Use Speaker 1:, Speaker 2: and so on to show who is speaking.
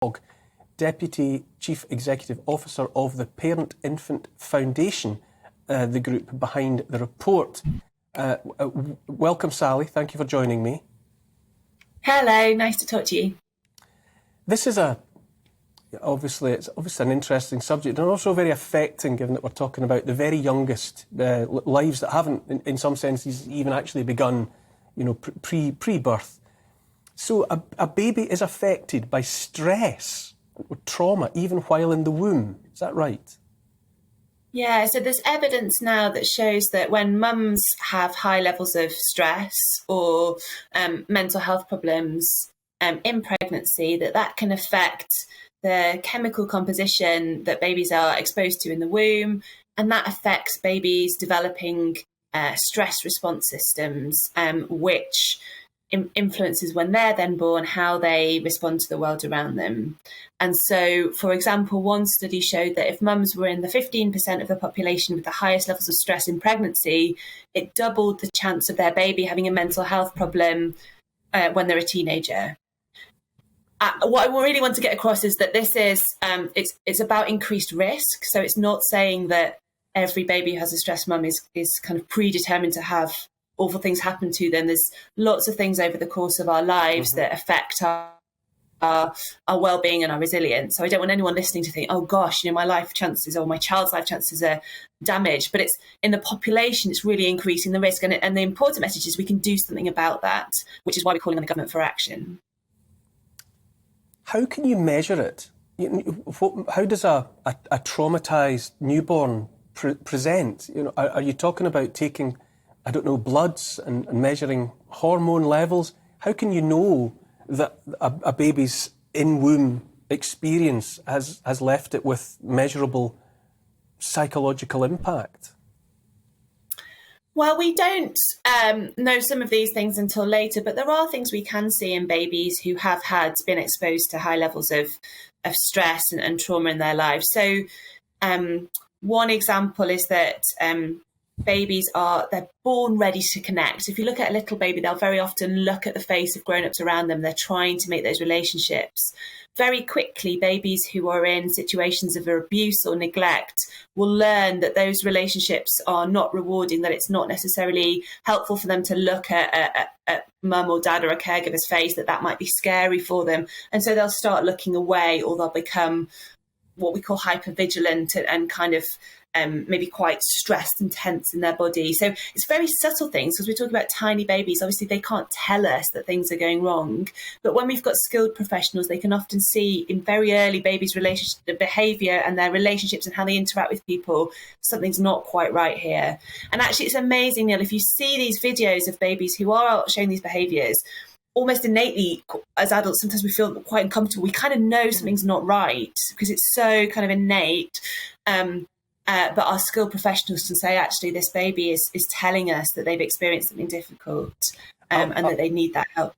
Speaker 1: Hogg, Deputy Chief Executive Officer of the Parent Infant Foundation, the group behind the report. Welcome, Sally. Thank you for joining me.
Speaker 2: Hello, nice to talk to you.
Speaker 1: This is obviously an interesting subject and also very affecting, given that we're talking about the very youngest lives that haven't, in some senses, even actually begun, pre-birth. So a baby is affected by stress or trauma even while in the womb. Is that right?
Speaker 2: Yeah, so there's evidence now that shows that when mums have high levels of stress or mental health problems in pregnancy, that can affect the chemical composition that babies are exposed to in the womb, and that affects babies developing stress response systems, which influences when they're then born how they respond to the world around them. And so, for example, one study showed that if mums were in the 15% of the population with the highest levels of stress in pregnancy, it doubled the chance of their baby having a mental health problem when they're a teenager. What I really want to get across is that this is it's about increased risk. So it's not saying that every baby who has a stressed mum is kind of predetermined to have awful things happen to them. There's lots of things over the course of our lives that affect our well-being and our resilience. So I don't want anyone listening to think, oh gosh, my life chances or my child's life chances are damaged. But it's in the population, it's really increasing the risk. And the important message is we can do something about that, which is why we're calling on the government for action.
Speaker 1: How can you measure it? How does a traumatised newborn present? Are you talking about taking, bloods and measuring hormone levels? How can you know that a baby's in-womb experience has left it with measurable psychological impact?
Speaker 2: Well, we don't know some of these things until later, but there are things we can see in babies who have been exposed to high levels of stress and trauma in their lives. So one example is that babies they're born ready to connect. If you look at a little baby, they'll very often look at the face of grown-ups around them. They're trying to make those relationships. Very quickly, babies who are in situations of abuse or neglect will learn that those relationships are not rewarding, that it's not necessarily helpful for them to look at mum or dad or a caregiver's face, that might be scary for them. And so they'll start looking away, or they'll become what we call hypervigilant and kind of maybe quite stressed and tense in their body. So it's very subtle things, because we're talking about tiny babies. Obviously, they can't tell us that things are going wrong. But when we've got skilled professionals, they can often see in very early babies' relationship, the behaviour and their relationships and how they interact with people, something's not quite right here. And actually, it's amazing, Neil, if you see these videos of babies who are showing these behaviours, almost innately, as adults, sometimes we feel quite uncomfortable. We kind of know something's not right because it's so kind of innate. But our skilled professionals can say, actually, this baby is telling us that they've experienced something difficult and that they need that help.